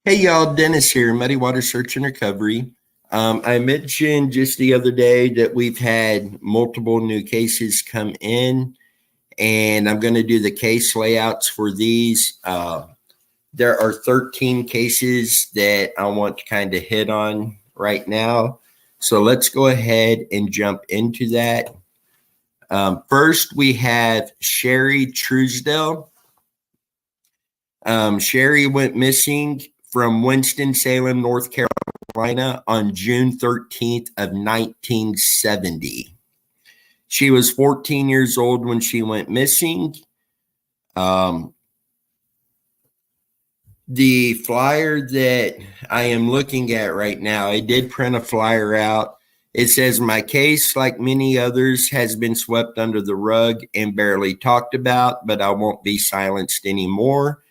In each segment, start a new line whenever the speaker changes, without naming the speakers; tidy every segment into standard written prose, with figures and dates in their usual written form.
Hey y'all, Dennis here, Muddy Water Search and Recovery. I mentioned just the other day that we've had multiple new cases come in, and I'm going to do the case layouts for these. There are 13 cases that I want to kind of hit on right now. So let's go ahead and jump into that. First, we have Sherry Truesdell. Sherry went missing from Winston-Salem, North Carolina on June 13th of 1970. She was 14 years old when she went missing. The flyer that I am looking at right now, I did print a flyer out. It says, "My case, like many others, has been swept under the rug and barely talked about, but I won't be silenced anymore.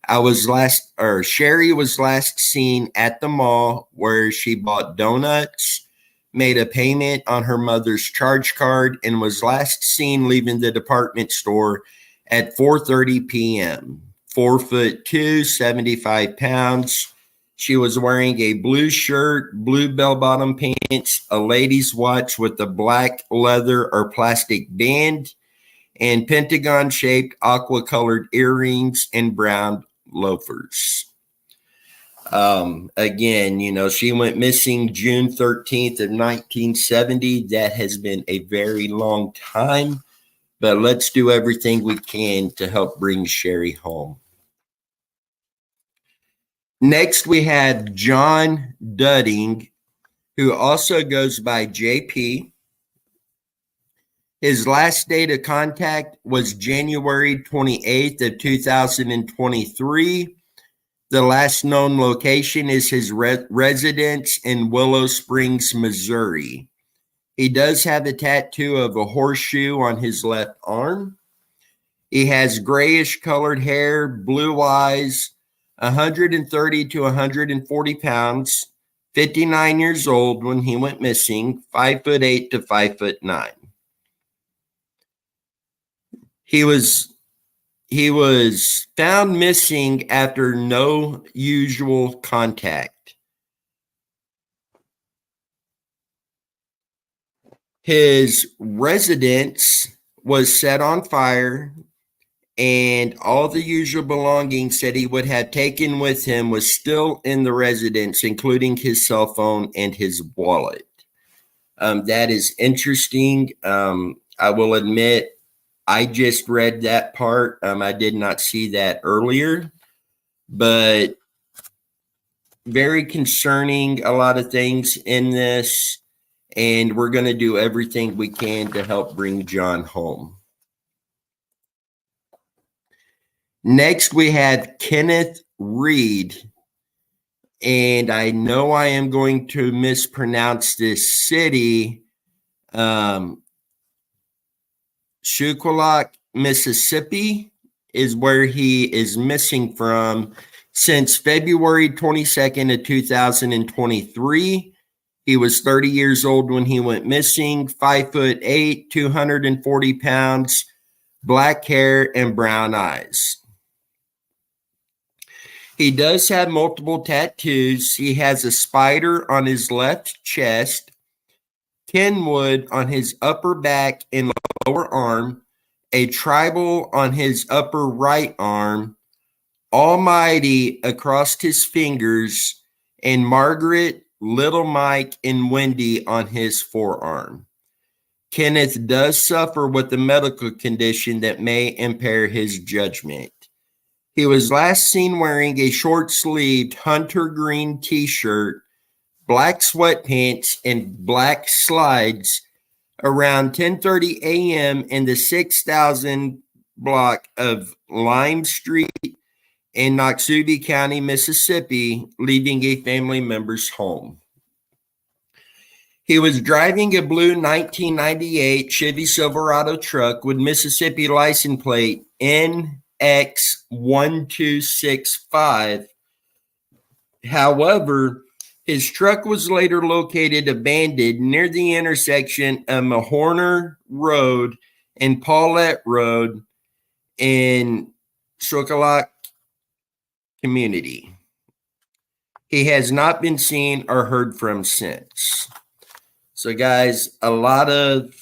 Sherry was last seen at the mall where she bought donuts, made a payment on her mother's charge card, and was last seen leaving the department store at 4:30 p.m. 4'2", 75 pounds. She was wearing a blue shirt, blue bell-bottom pants, a lady's watch with a black leather or plastic band, and pentagon-shaped aqua-colored earrings and brown loafers. Again, she went missing June 13th of 1970. That has been a very long time, but let's do everything we can to help bring Sherry home. Next, we have John Dudding, who also goes by JP. His last date of contact was January 28th of 2023. The last known location is his residence in Willow Springs, Missouri. He does have a tattoo of a horseshoe on his left arm. He has grayish colored hair, blue eyes, 130 to 140 pounds, 59 years old when he went missing, 5'8" to 5'9". He was found missing after no usual contact. His residence was set on fire, and all the usual belongings that he would have taken with him was still in the residence, including his cell phone and his wallet. That is interesting. I will admit, I just read that part. I did not see that earlier, but very concerning, a lot of things in this, and we're going to do everything we can to help bring John home. Next, we have Kenneth Reed, and I know I am going to mispronounce this city. Shuqualak, Mississippi is where he is missing from since February 22nd of 2023. He was 30 years old when he went missing, 5'8", 240 pounds, black hair, and brown eyes. He does have multiple tattoos. He has a spider on his left chest, Kenwood on his upper back and lower arm, a tribal on his upper right arm, Almighty across his fingers, and Margaret, Little Mike, and Wendy on his forearm. Kenneth does suffer with a medical condition that may impair his judgment. He was last seen wearing a short-sleeved hunter green t-shirt, black sweatpants, and black slides around 10:30 a.m. in the 6,000 block of Lime Street in Noxubee County, Mississippi, leaving a family member's home. He was driving a blue 1998 Chevy Silverado truck with Mississippi license plate NX1265. However, his truck was later located abandoned near the intersection of Mahorner Road and Paulette Road in Shuqualak community. He has not been seen or heard from since. So, guys, a lot of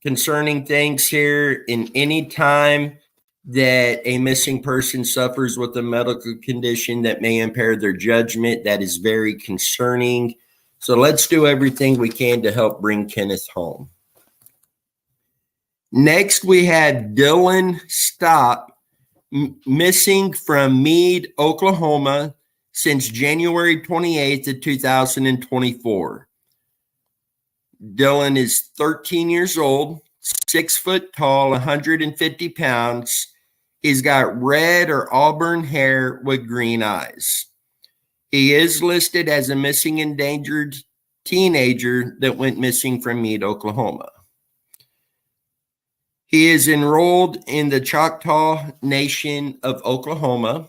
concerning things here. In any time that a missing person suffers with a medical condition that may impair their judgment, that is very concerning. So let's do everything we can to help bring Kenneth home. Next, we had Dylan Stopp, missing from Meade, Oklahoma, since January 28th of 2024. Dylan is 13 years old, 6 foot tall, 150 pounds. He's got red or auburn hair with green eyes. He is listed as a missing endangered teenager that went missing from Meade, Oklahoma. He is enrolled in the Choctaw Nation of Oklahoma.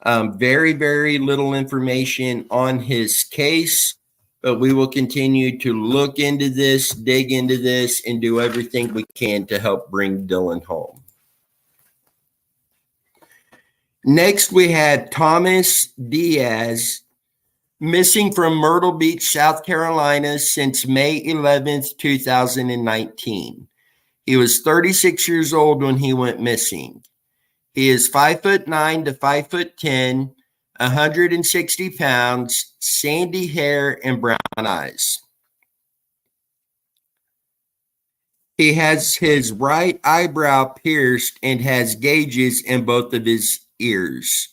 Very, very little information on his case, but we will continue to look into this, dig into this, and do everything we can to help bring Dylan home. Next, we had Thomas Diaz, missing from Myrtle Beach, South Carolina, since May 11th, 2019. He was 36 years old when he went missing. He is 5'9" to 5'10", 160 pounds, sandy hair, and brown eyes. He has his right eyebrow pierced and has gauges in both of his ears.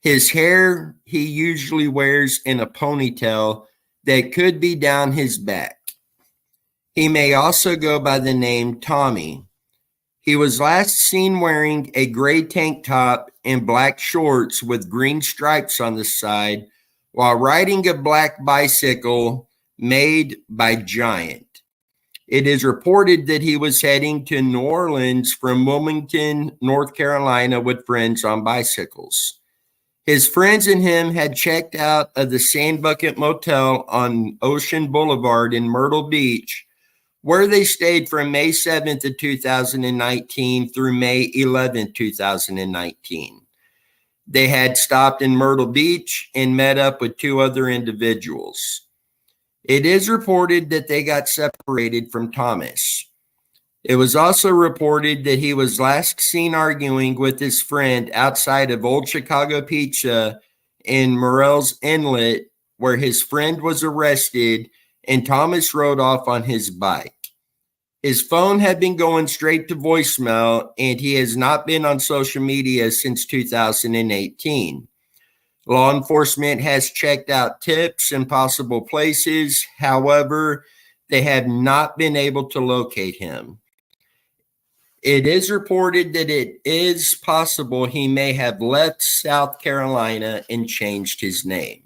His hair he usually wears in a ponytail that could be down his back. He may also go by the name Tommy. He was last seen wearing a gray tank top and black shorts with green stripes on the side while riding a black bicycle made by Giant. It is reported that he was heading to New Orleans from Wilmington, North Carolina with friends on bicycles. His friends and him had checked out of the Sand Bucket Motel on Ocean Boulevard in Myrtle Beach, where they stayed from May 7th of 2019 through May 11th, 2019. They had stopped in Myrtle Beach and met up with 2 other individuals. It is reported that they got separated from Thomas. It was also reported that he was last seen arguing with his friend outside of Old Chicago Pizza in Morrell's Inlet, where his friend was arrested and Thomas rode off on his bike. His phone had been going straight to voicemail, and he has not been on social media since 2018. Law enforcement has checked out tips and possible places. However, they have not been able to locate him. It is reported that it is possible he may have left South Carolina and changed his name.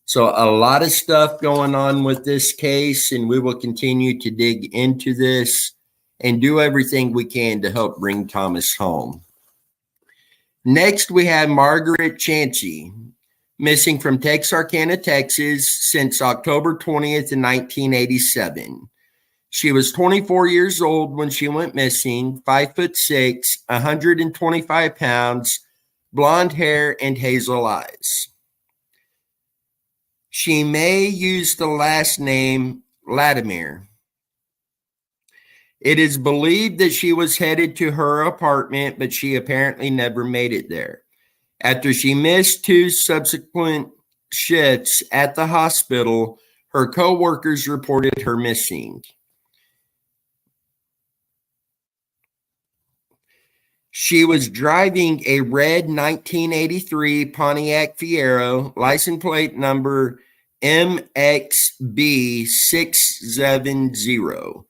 So a lot of stuff going on with this case, and we will continue to dig into this and do everything we can to help bring Thomas home. Next, we have Margaret Chancey, missing from Texarkana, Texas, since October 20th, 1987. She was 24 years old when she went missing, 5'6", 125 pounds, blonde hair, and hazel eyes. She may use the last name Latimer. It is believed that she was headed to her apartment, but she apparently never made it there. After she missed 2 subsequent shifts at the hospital, her co-workers reported her missing. She was driving a red 1983 Pontiac Fiero, license plate number MXB670.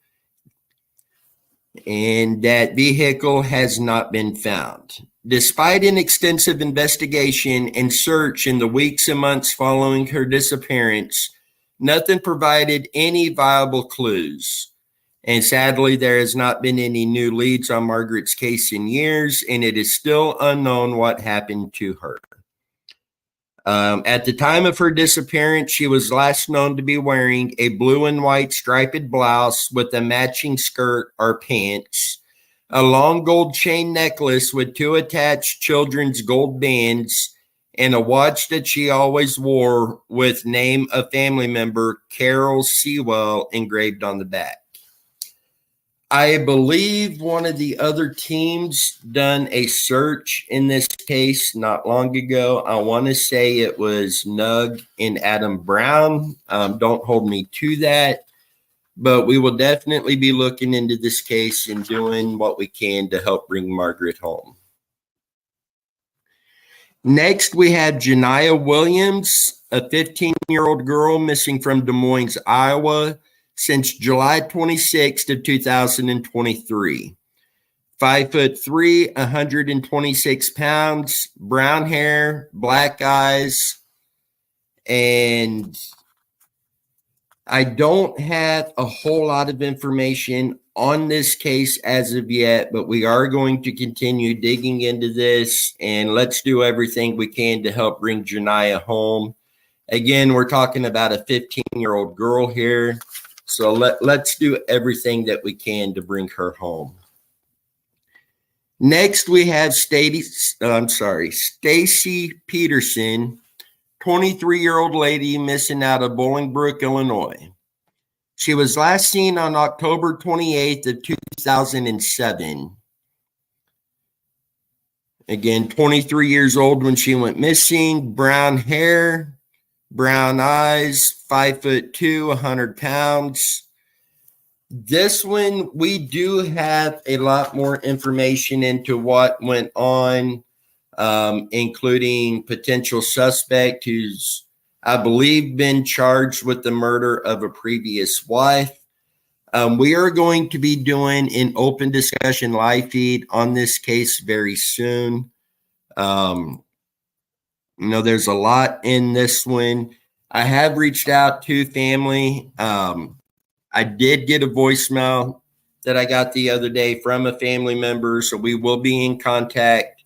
And that vehicle has not been found. Despite an extensive investigation and search in the weeks and months following her disappearance, nothing provided any viable clues. And sadly, there has not been any new leads on Margaret's case in years, and it is still unknown what happened to her. At the time of her disappearance, she was last known to be wearing a blue and white striped blouse with a matching skirt or pants, a long gold chain necklace with 2 attached children's gold bands, and a watch that she always wore with name of family member Carol Sewell engraved on the back. I believe one of the other teams done a search in this case not long ago. I want to say it was Nug and Adam Brown. Don't hold me to that, but we will definitely be looking into this case and doing what we can to help bring Margaret home. Next, we have Janiah Williams, a 15-year-old girl missing from Des Moines, Iowa, since July 26th of 2023. 5'3", 126 pounds, brown hair, black eyes, and I don't have a whole lot of information on this case as of yet, but we are going to continue digging into this, and let's do everything we can to help bring Janiah home. Again, we're talking about a 15-year-old girl here, so let's do everything that we can to bring her home. Next, we have Stacy Peterson, 23-year-old lady missing out of Bolingbrook, Illinois. She was last seen on October 28th of 2007. Again, 23 years old when she went missing, brown hair, brown eyes, 5'2", 100 pounds. This one, we do have a lot more information into what went on, including potential suspect who's, I believe, been charged with the murder of a previous wife. We are going to be doing an open discussion live feed on this case very soon. There's a lot in this one. I have reached out to family. I did get a voicemail that I got the other day from a family member, so we will be in contact.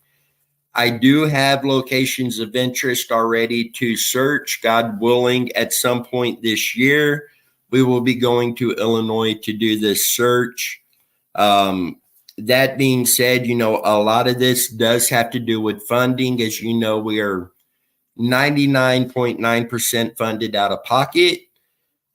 I do have locations of interest already to search. God willing, at some point this year, we will be going to Illinois to do this search. That being said, a lot of this does have to do with funding. As you know, we are 99.9% funded out of pocket.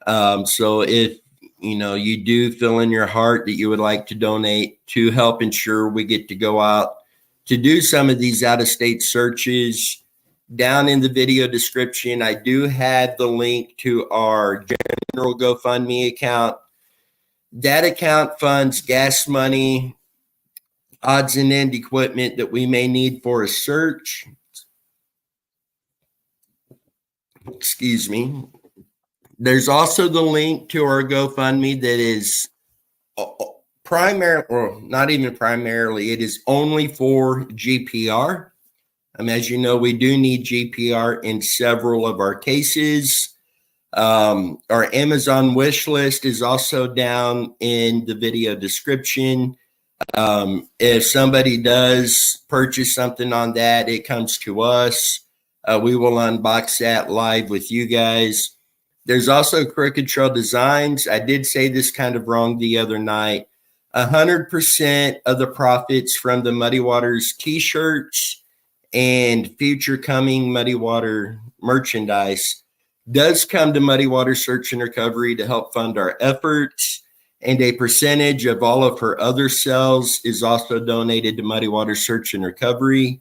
So if you do feel in your heart that you would like to donate to help ensure we get to go out to do some of these out-of-state searches, down in the video description, I do have the link to our general GoFundMe account. That account funds gas money, odds and end equipment that we may need for a search. Excuse me. There's also the link to our GoFundMe that is not even primarily, it is only for GPR. As you know, we do need GPR in several of our cases. Our Amazon wish list is also down in the video description. If somebody does purchase something on that, it comes to us. We will unbox that live with you guys. There's also Crooked Trail Designs. I did say this kind of wrong the other night. 100% of the profits from the Muddy Waters t-shirts and future coming Muddy Water merchandise does come to Muddy Water Search and Recovery to help fund our efforts. And a percentage of all of her other sales is also donated to Muddy Water Search and Recovery.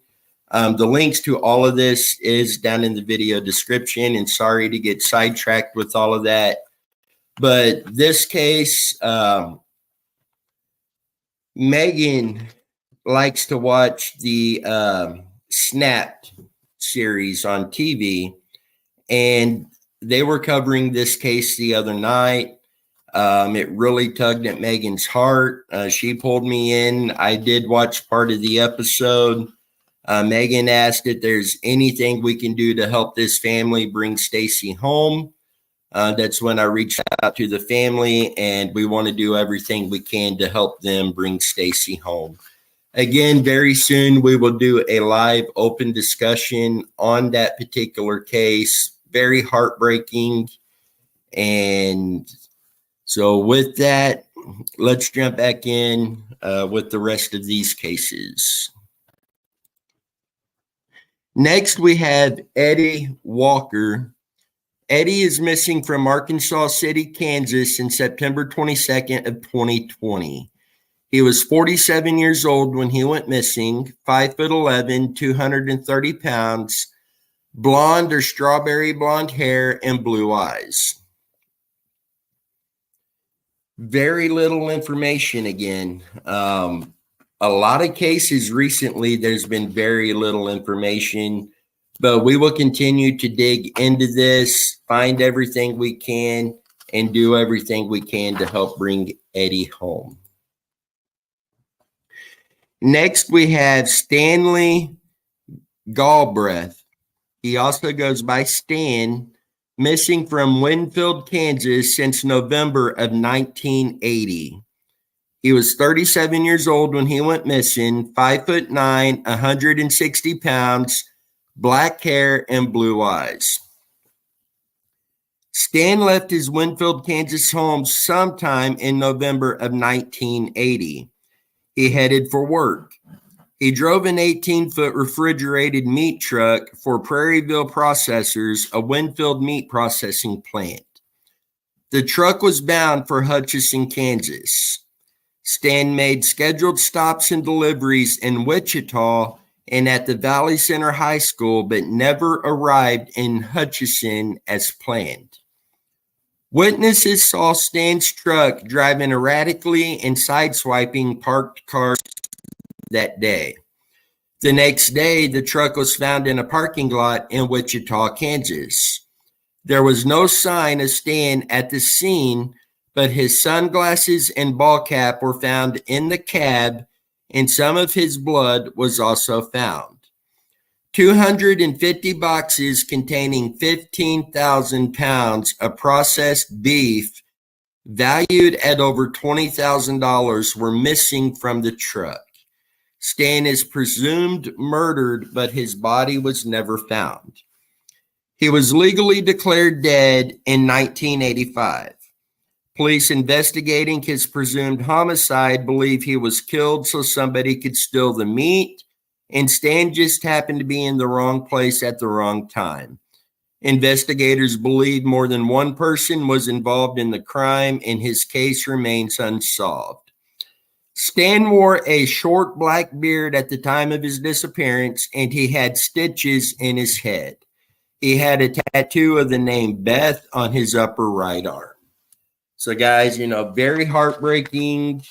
The links to all of this is down in the video description, and sorry to get sidetracked with all of that. But this case, Megan likes to watch the Snapped series on TV, and they were covering this case the other night. It really tugged at Megan's heart. She pulled me in. I did watch part of the episode. Megan asked if there's anything we can do to help this family bring Stacy home. That's when I reached out to the family, and we want to do everything we can to help them bring Stacy home. Again, very soon we will do a live open discussion on that particular case. Very heartbreaking. And so with that, let's jump back in with the rest of these cases. Next, we have Eddie Walker. Eddie is missing from Arkansas City, Kansas in September 22nd of 2020. He was 47 years old when he went missing, 5'11", 230 pounds, blonde or strawberry blonde hair, and blue eyes. Very little information again. A lot of cases recently, there's been very little information, but we will continue to dig into this, find everything we can, and do everything we can to help bring Eddie home. Next, we have Stanley Galbraith. He also goes by Stan, missing from Winfield, Kansas since November of 1980. He was 37 years old when he went missing, 5'9", 160 pounds, black hair, and blue eyes. Stan left his Winfield, Kansas home sometime in November of 1980. He headed for work. He drove an 18-foot refrigerated meat truck for Prairieville Processors, a Winfield meat processing plant. The truck was bound for Hutchinson, Kansas. Stan made scheduled stops and deliveries in Wichita and at the Valley Center High School, but never arrived in Hutchinson as planned. Witnesses saw Stan's truck driving erratically and sideswiping parked cars that day. The next day, the truck was found in a parking lot in Wichita, Kansas. There was no sign of Stan at the scene, but his sunglasses and ball cap were found in the cab, and some of his blood was also found. 250 boxes containing 15,000 pounds of processed beef valued at over $20,000 were missing from the truck. Stan is presumed murdered, but his body was never found. He was legally declared dead in 1985. Police investigating his presumed homicide believe he was killed so somebody could steal the meat, and Stan just happened to be in the wrong place at the wrong time. Investigators believe more than one person was involved in the crime, and his case remains unsolved. Stan wore a short black beard at the time of his disappearance, and he had stitches in his head. He had a tattoo of the name Beth on his upper right arm. So guys, very heartbreaking,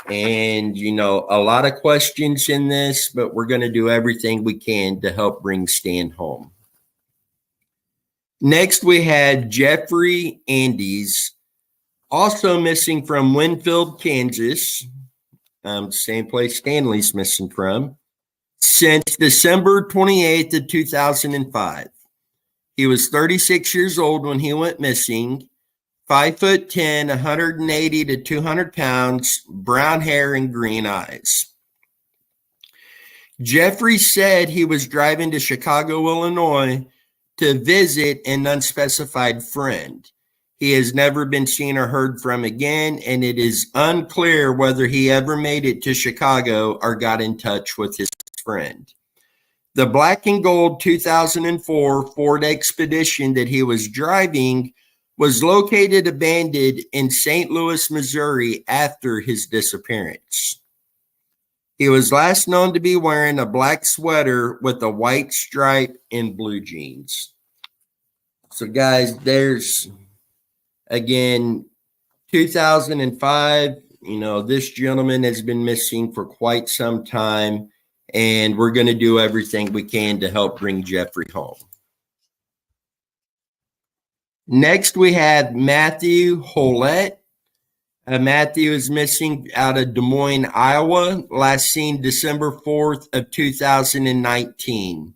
and, a lot of questions in this, but we're going to do everything we can to help bring Stan home. Next, we had Jeffrey Andes, also missing from Winfield, Kansas, same place Stanley's missing from, since December 28th of 2005. He was 36 years old when he went missing, 5'10", 180 to 200 pounds, brown hair and green eyes. Jeffrey said he was driving to Chicago, Illinois to visit an unspecified friend. He has never been seen or heard from again, and it is unclear whether he ever made it to Chicago or got in touch with his friend. The black and gold 2004 Ford Expedition that he was driving was located abandoned in St. Louis, Missouri after his disappearance. He was last known to be wearing a black sweater with a white stripe and blue jeans. So guys, there's, again, 2005, this gentleman has been missing for quite some time, and we're going to do everything we can to help bring Jeffrey home. Next, we have Matthew Hollett. Matthew is missing out of Des Moines, Iowa, last seen December 4th of 2019.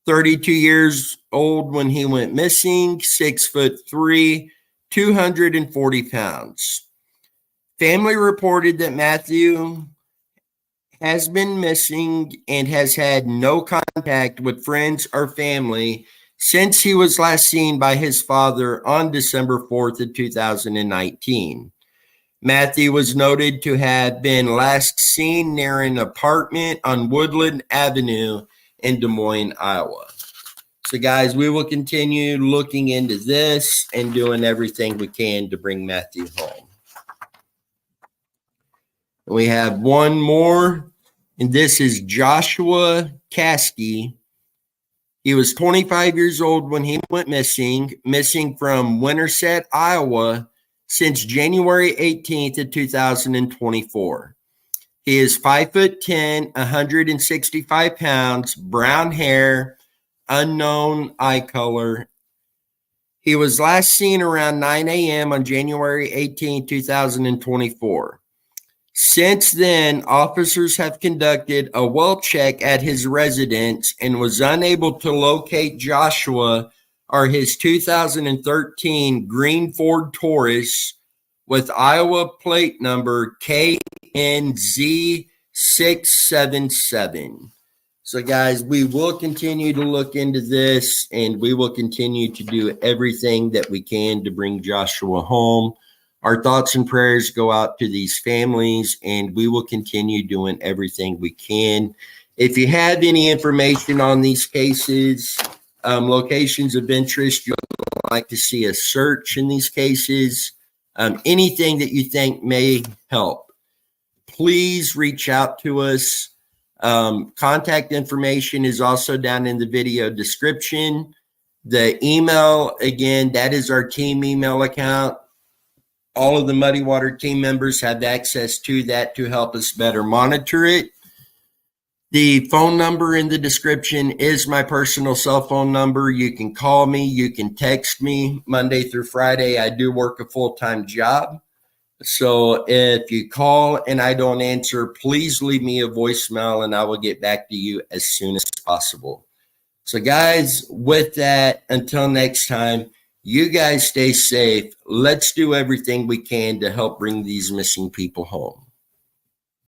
32 years old when he went missing, 6'3", 240 pounds. Family reported that Matthew has been missing and has had no contact with friends or family since he was last seen by his father on December 4th of 2019. Matthew was noted to have been last seen near an apartment on Woodland Avenue in Des Moines, Iowa. So, guys, we will continue looking into this and doing everything we can to bring Matthew home. We have one more, and this is Joshua Caskey. He was 25 years old when he went missing from Winterset, Iowa, since January 18th of 2024. He is 5'10", 165 pounds, brown hair, unknown eye color. He was last seen around 9 a.m. on January 18, 2024. Since then, officers have conducted a well check at his residence and was unable to locate Joshua or his 2013 green Ford Taurus with Iowa plate number KNZ677. So, guys, we will continue to look into this, and we will continue to do everything that we can to bring Joshua home. Our thoughts and prayers go out to these families, and we will continue doing everything we can. If you have any information on these cases, locations of interest, you'd like to see a search in these cases, anything that you think may help, please reach out to us. Contact information is also down in the video description. The email, again, that is our team email account. All of the Muddy Water team members have access to that to help us better monitor it. The phone number in the description is my personal cell phone number. You can call me. You can text me Monday through Friday. I do work a full-time job. So if you call and I don't answer, please leave me a voicemail and I will get back to you as soon as possible. So, guys, with that, until next time, you guys stay safe. Let's do everything we can to help bring these missing people home.